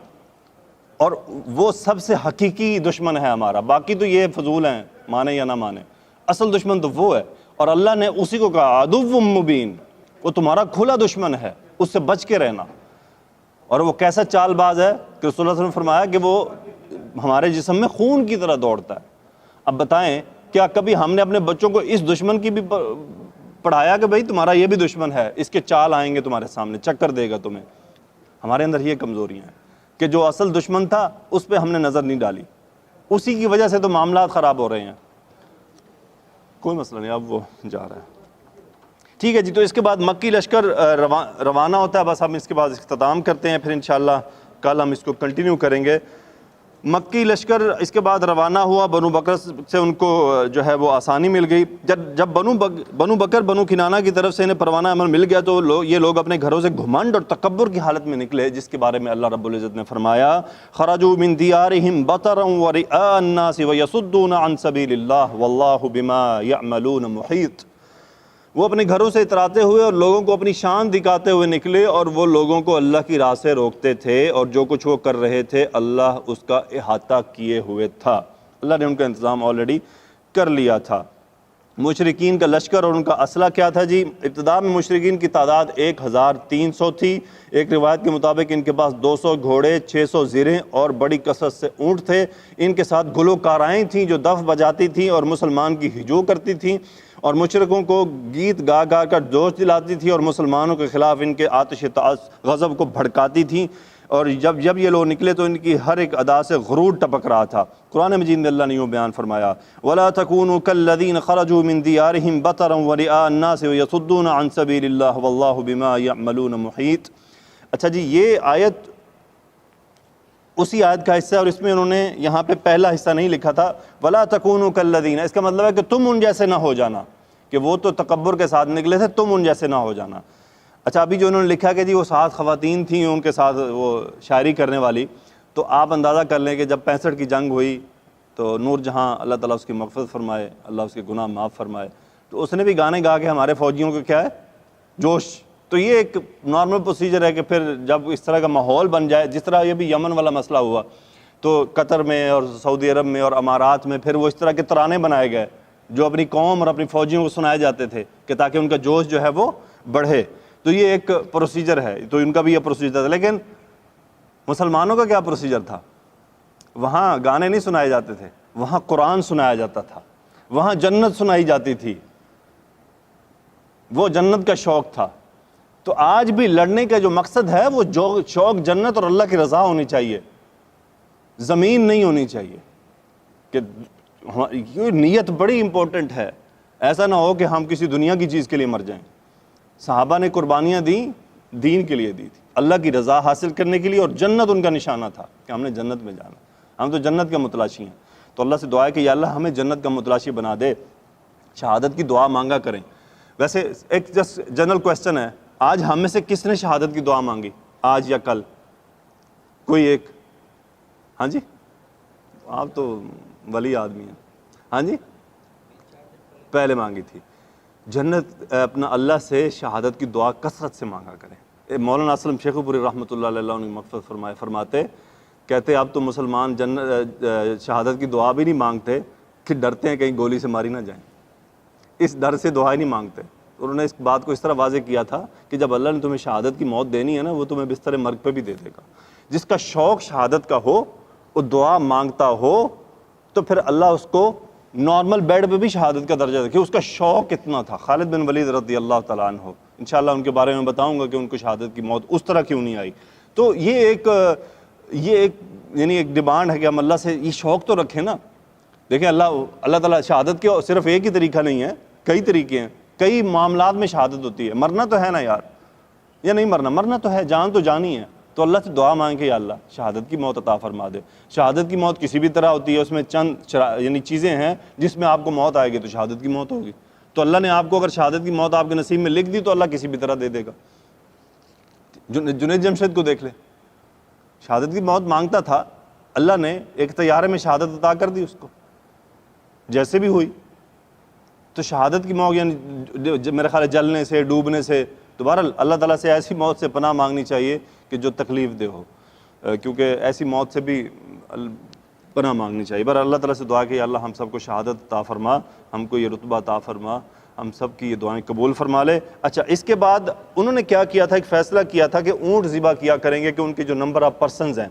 اور وہ سب سے حقیقی دشمن ہے ہمارا، باقی تو یہ فضول ہیں مانے یا نہ مانے، اصل دشمن تو وہ ہے، اور اللہ نے اسی کو کہا عدو مبین، وہ تمہارا کھلا دشمن ہے، اس سے بچ کے رہنا۔ اور وہ کیسا چال باز ہے کہ رسول اللہ صلی اللہ علیہ وسلم نے فرمایا کہ وہ ہمارے جسم میں خون کی طرح دوڑتا ہے۔ اب بتائیں کیا کبھی ہم نے اپنے بچوں کو اس دشمن کی بھی پڑھایا کہ بھئی تمہارا یہ بھی دشمن ہے، اس کے چال آئیں گے تمہارے سامنے، چکر دے گا تمہیں؟ ہمارے اندر یہ کمزوریاں ہیں کہ جو اصل دشمن تھا اس پہ ہم نے نظر نہیں ڈالی، اسی کی وجہ سے تو معاملات خراب ہو رہے ہیں۔ کوئی مسئلہ نہیں، اب وہ جا رہا ہے، ٹھیک ہے جی۔ تو اس کے بعد مکی لشکر روانہ ہوتا ہے، بس ہم اس کے بعد اختتام کرتے ہیں، پھر انشاءاللہ کل ہم اس کو کنٹینیو کریں گے۔ مکی لشکر اس کے بعد روانہ ہوا، بنو بکر سے ان کو جو ہے وہ آسانی مل گئی۔ جب بنو بکر بنو کنانہ کی طرف سے انہیں پروانہ امن مل گیا تو یہ لوگ اپنے گھروں سے گھمنڈ اور تکبر کی حالت میں نکلے، جس کے بارے میں اللہ رب العزت نے فرمایا خرجوا من دیارہم بطرا ورئاء الناس ویصدون عن سبیل اللہ واللہ بما یعملون محیط۔ وہ اپنے گھروں سے اتراتے ہوئے اور لوگوں کو اپنی شان دکھاتے ہوئے نکلے، اور وہ لوگوں کو اللہ کی راہ سے روکتے تھے، اور جو کچھ وہ کر رہے تھے اللہ اس کا احاطہ کیے ہوئے تھا، اللہ نے ان کا انتظام آلریڈی کر لیا تھا۔ مشرکین کا لشکر اور ان کا اسلحہ کیا تھا جی؟ ابتدا میں مشرکین کی تعداد 1300 تھی، ایک روایت کے مطابق ان کے پاس 200 گھوڑے، 600 زرہیں اور بڑی کثرت سے اونٹ تھے، ان کے ساتھ گلوکارائیں تھیں جو دف بجاتی تھیں اور مسلمان کی ہجوم کرتی تھیں، اور مشرکوں کو گیت گا گا کر جوش دلاتی تھی، اور مسلمانوں کے خلاف ان کے آتش غضب کو بھڑکاتی تھیں، اور جب یہ لوگ نکلے تو ان کی ہر ایک ادا سے غرور ٹپک رہا تھا۔ قرآن مجید میں اللہ نے یوں بیان فرمایا وَلَا تَكُونُوا كَالَّذِينَ خَرَجُوا مِن دِيَارِهِمْ بَطَرًا وَرِئَاءَ النَّاسِ وَيَصُدُّونَ عَن سَبِيلِ اللَّهِ وَاللَّهُ بِمَا يَعْمَلُونَ مُحِيطٌ۔ اچھا جی، یہ آیت اسی آیت کا حصہ ہے، اور اس میں انہوں نے یہاں پہ پہلا حصہ نہیں لکھا تھا وَلَا تَكُونُوا كَالَّذِينَ، اس کا مطلب ہے کہ تم ان جیسے نہ ہو جانا، کہ وہ تو تکبر کے ساتھ نکلے تھے، تم ان جیسے نہ ہو جانا۔ اچھا، ابھی جو انہوں نے لکھا کہ جی وہ 7 خواتین تھیں ان کے ساتھ وہ شاعری کرنے والی، تو آپ اندازہ کر لیں کہ جب 65 کی جنگ ہوئی تو نور جہاں اللہ تعالیٰ اس کی مغفرت فرمائے، اللہ اس کے گناہ معاف فرمائے، تو اس نے بھی گانے گا کے ہمارے فوجیوں کو کیا ہے جوش۔ تو یہ ایک نارمل پروسیجر ہے کہ پھر جب اس طرح کا ماحول بن جائے، جس طرح یہ بھی یمن والا مسئلہ ہوا تو قطر میں اور سعودی عرب میں اور امارات میں پھر وہ اس طرح کے ترانے بنائے گئے جو اپنی قوم اور اپنی فوجیوں کو سنائے جاتے تھے کہ تاکہ ان کا جوش جو ہے وہ بڑھے۔ تو یہ ایک پروسیجر ہے، تو ان کا بھی یہ پروسیجر تھا۔ لیکن مسلمانوں کا کیا پروسیجر تھا؟ وہاں گانے نہیں سنائے جاتے تھے، وہاں قرآن سنایا جاتا تھا، وہاں جنت سنائی جاتی تھی، وہ جنت کا شوق تھا۔ تو آج بھی لڑنے کا جو مقصد ہے وہ شوق جنت اور اللہ کی رضا ہونی چاہیے، زمین نہیں ہونی چاہیے، کہ یہ نیت بڑی امپورٹنٹ ہے۔ ایسا نہ ہو کہ ہم کسی دنیا کی چیز کے لیے مر جائیں۔ صحابہ نے قربانیاں دیں، دین کے لیے دی تھی، اللہ کی رضا حاصل کرنے کے لیے، اور جنت ان کا نشانہ تھا کہ ہم نے جنت میں جانا، ہم تو جنت کا متلاشی ہیں۔ تو اللہ سے دعا ہے کہ یا اللہ ہمیں جنت کا متلاشی بنا دے، شہادت کی دعا مانگا کریں۔ ویسے ایک جسٹ جنرل کویسچن ہے، آج ہم میں سے کس نے شہادت کی دعا مانگی آج یا کل؟ کوئی ایک؟ ہاں جی، آپ تو ولی آدمی ہیں۔ ہاں جی، پہلے مانگی تھی۔ جنت اپنا اللہ سے شہادت کی دعا کثرت سے مانگا کریں۔ مولانا اسلم شیخ پوری رحمۃ اللہ علیہ نے مغفرت فرماتے، کہتے اب تو مسلمان شہادت کی دعا بھی نہیں مانگتے کہ ڈرتے ہیں کہیں گولی سے ماری نہ جائیں، اس ڈر سے دعا ہی نہیں مانگتے۔ انہوں نے اس بات کو اس طرح واضح کیا تھا کہ جب اللہ نے تمہیں شہادت کی موت دینی ہے نا، وہ تمہیں بستر مرگ پہ بھی دے دے گا۔ جس کا شوق شہادت کا ہو وہ دعا مانگتا ہو تو پھر اللہ اس کو نارمل بیڈ پہ بھی شہادت کا درجہ دے کہ اس کا شوق کتنا تھا۔ خالد بن ولید رضی اللہ تعالیٰ عنہ، انشاءاللہ ان کے بارے میں بتاؤں گا کہ ان کو شہادت کی موت اس طرح کیوں نہیں آئی۔ تو یہ ایک یعنی ایک ڈیمانڈ ہے کہ ہم اللہ سے یہ شوق تو رکھیں نا۔ دیکھیں اللہ تعالیٰ شہادت کے صرف ایک ہی طریقہ نہیں ہے، کئی طریقے ہیں، کئی معاملات میں شہادت ہوتی ہے۔ مرنا تو ہے نا یار، یا نہیں مرنا تو ہے، جان تو جانی ہے، تو اللہ سے دعا مانگ کے یا اللہ شہادت کی موت عطا فرما دے۔ شہادت کی موت کسی بھی طرح ہوتی ہے، اس میں چند یعنی چیزیں ہیں جس میں آپ کو موت آئے گی تو شہادت کی موت ہوگی۔ تو اللہ نے آپ کو اگر شہادت کی موت آپ کے نصیب میں لکھ دی تو اللہ کسی بھی طرح دے دے گا۔ جنید جمشید کو دیکھ لے، شہادت کی موت مانگتا تھا، اللہ نے ایک طیارے میں شہادت عطا کر دی اس کو، جیسے بھی ہوئی۔ تو شہادت کی موت یعنی میرے خیال ہے جلنے سے، ڈوبنے سے، دوبارہ اللہ تعالیٰ سے ایسی موت سے پناہ مانگنی چاہیے کہ جو تکلیف دہ ہو، کیونکہ ایسی موت سے بھی پناہ مانگنی چاہیے۔ پر اللہ تعالیٰ سے دعا کہ یا اللہ ہم سب کو شہادت عطا فرما، ہم کو یہ رتبہ عطا فرما، ہم سب کی یہ دعائیں قبول فرما لے۔ اچھا، اس کے بعد انہوں نے کیا کیا تھا، ایک فیصلہ کیا تھا کہ اونٹ ذبح کیا کریں گے، کہ ان کے جو نمبر آف پرسنز ہیں،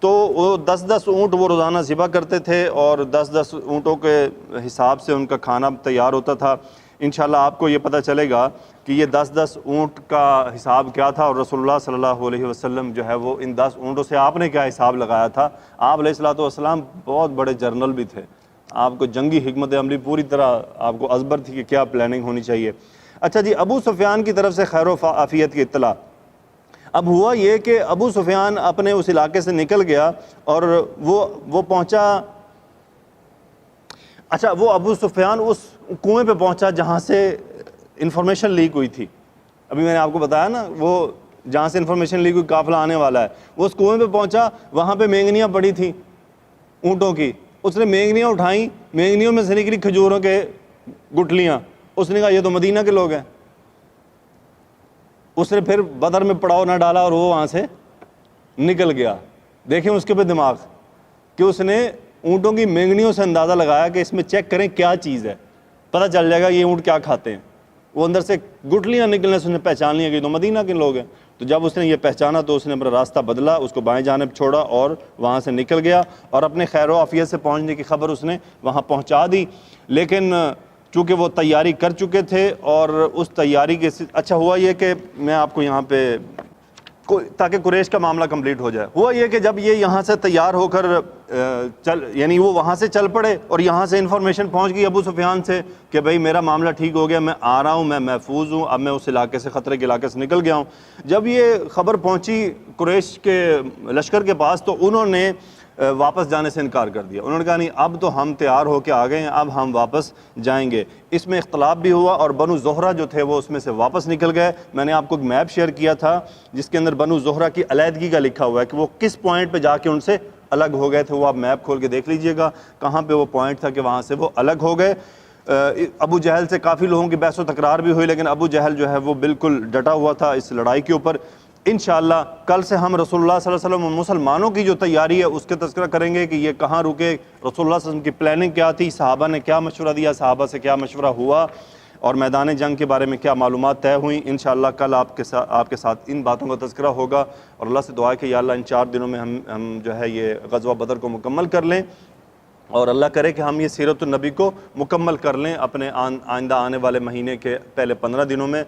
تو وہ 10 اونٹ وہ روزانہ ذبح کرتے تھے، اور 10 اونٹوں کے حساب سے ان کا کھانا تیار ہوتا تھا۔ انشاءاللہ آپ کو یہ پتہ چلے گا کہ یہ 10 اونٹ کا حساب کیا تھا، اور رسول اللہ صلی اللہ علیہ وسلم جو ہے وہ ان 10 اونٹوں سے آپ نے کیا حساب لگایا تھا۔ آپ علیہ الصلوۃ والسلام بہت بڑے جرنل بھی تھے، آپ کو جنگی حکمت عملی پوری طرح آپ کو ازبر تھی کہ کیا پلاننگ ہونی چاہیے۔ اچھا جی، ابو سفیان کی طرف سے خیر و عافیت کی اطلاع۔ اب ہوا یہ کہ ابو سفیان اپنے اس علاقے سے نکل گیا اور وہ پہنچا، اچھا وہ ابو سفیان اس کنویں پہ پہنچا جہاں سے انفارمیشن لیک ہوئی تھی۔ ابھی میں نے آپ کو بتایا نا، وہ جہاں سے انفارمیشن لیک ہوئی قافلہ آنے والا ہے، وہ اس کنویں پہ پہنچا، وہاں پہ مینگنیاں پڑی تھیں اونٹوں کی، اس نے مینگنیاں اٹھائیں، مینگنیوں میں سے نکلی کھجوروں کے گٹھلیاں، اس نے کہا یہ تو مدینہ کے لوگ ہیں۔ اس نے پھر بدر میں پڑاؤ نہ ڈالا اور وہ وہاں سے نکل گیا۔ دیکھیں اس کے پہ دماغ کہ اس نے اونٹوں کی مینگنیوں سے اندازہ لگایا کہ اس میں چیک کریں کیا چیز ہے، پتہ چل جائے گا یہ اونٹ کیا کھاتے ہیں۔ وہ اندر سے گٹھلیاں نکلنے سے اس نے پہچان لیا کہ تو مدینہ کے لوگ ہیں۔ تو جب اس نے یہ پہچانا تو اس نے اپنا راستہ بدلا، اس کو بائیں جانب چھوڑا اور وہاں سے نکل گیا، اور اپنے خیر و عافیت سے پہنچنے کی خبر اس نے وہاں پہنچا دی۔ لیکن چونکہ وہ تیاری کر چکے تھے، اور اس تیاری کے اچھا ہوا یہ کہ میں آپ کو یہاں پہ تاکہ قریش کا معاملہ کمپلیٹ ہو جائے، ہوا یہ کہ جب یہ یہاں سے تیار ہو کر یعنی وہ وہاں سے چل پڑے، اور یہاں سے انفارمیشن پہنچ گئی ابو سفیان سے کہ بھئی میرا معاملہ ٹھیک ہو گیا، میں آ رہا ہوں، میں محفوظ ہوں، اب میں اس علاقے سے، خطرے کے علاقے سے نکل گیا ہوں۔ جب یہ خبر پہنچی قریش کے لشکر کے پاس تو انہوں نے واپس جانے سے انکار کر دیا۔ انہوں نے کہا نہیں، اب تو ہم تیار ہو کے آ گئے ہیں، اب ہم واپس جائیں گے۔ اس میں اختلاف بھی ہوا، اور بنو زہرہ جو تھے وہ اس میں سے واپس نکل گئے۔ میں نے آپ کو ایک میپ شیئر کیا تھا جس کے اندر بنو زہرہ کی علیحدگی کا لکھا ہوا ہے کہ وہ کس پوائنٹ پہ جا کے ان سے الگ ہو گئے تھے۔ وہ آپ میپ کھول کے دیکھ لیجئے گا کہاں پہ وہ پوائنٹ تھا کہ وہاں سے وہ الگ ہو گئے۔ ابو جہل سے کافی لوگوں کی بحث و تکرار بھی ہوئی، لیکن ابو جہل جو ہے وہ بالکل ڈٹا ہوا تھا اس لڑائی کے اوپر۔ انشاءاللہ کل سے ہم رسول اللہ صلی اللہ علیہ وسلم اور مسلمانوں کی جو تیاری ہے اس کے تذکرہ کریں گے کہ یہ کہاں رکے، رسول اللہ صلی اللہ علیہ وسلم کی پلاننگ کیا تھی، صحابہ نے کیا مشورہ دیا، صحابہ سے کیا مشورہ ہوا، اور میدان جنگ کے بارے میں کیا معلومات طے ہوئیں۔ انشاءاللہ کل آپ کے ساتھ ان باتوں کا تذکرہ ہوگا، اور اللہ سے دعا ہے کہ یا اللہ ان 4 دنوں میں ہم جو ہے یہ غزوہ بدر کو مکمل کر لیں، اور اللہ کرے کہ ہم یہ سیرت النبی کو مکمل کر لیں اپنے آئندہ آنے والے مہینے کے پہلے 15 دنوں میں۔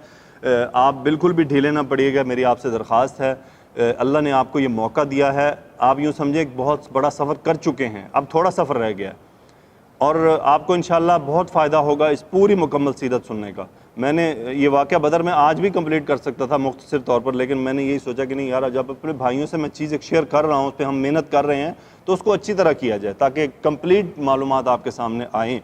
آپ بالکل بھی ڈھیلے نہ پڑیے گا، میری آپ سے درخواست ہے۔ اللہ نے آپ کو یہ موقع دیا ہے، آپ یوں سمجھیں ایک بہت بڑا سفر کر چکے ہیں، اب تھوڑا سفر رہ گیا ہے، اور آپ کو انشاءاللہ بہت فائدہ ہوگا اس پوری مکمل سیرت سننے کا۔ میں نے یہ واقعہ بدر میں آج بھی کمپلیٹ کر سکتا تھا مختصر طور پر، لیکن میں نے یہی سوچا کہ نہیں یار، جب اپنے بھائیوں سے میں چیز ایک شیئر کر رہا ہوں، اس پہ ہم محنت کر رہے ہیں، تو اس کو اچھی طرح کیا جائے تاکہ کمپلیٹ معلومات آپ کے سامنے آئیں۔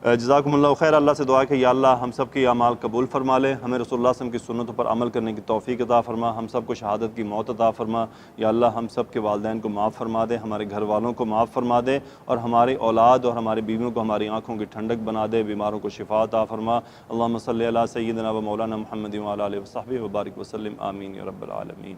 جزاکم اللہ خیر۔ اللہ سے دعا ہے کہ یا اللہ ہم سب کی اعمال قبول فرما لے، ہمیں رسول اللہ صلی اللہ علیہ وسلم کی سنتوں پر عمل کرنے کی توفیق عطا فرما، ہم سب کو شہادت کی موت عطا فرما۔ یا اللہ ہم سب کے والدین کو معاف فرما دے، ہمارے گھر والوں کو معاف فرما دے، اور ہماری اولاد اور ہماری بیویوں کو ہماری آنکھوں کی ٹھنڈک بنا دے، بیماروں کو شفا عطا فرما۔ اللہم صلی علی سیدنا و مولانا محمد وعلی آلہ وصحبہ وبارک وسلم، آمین یا رب العالمین۔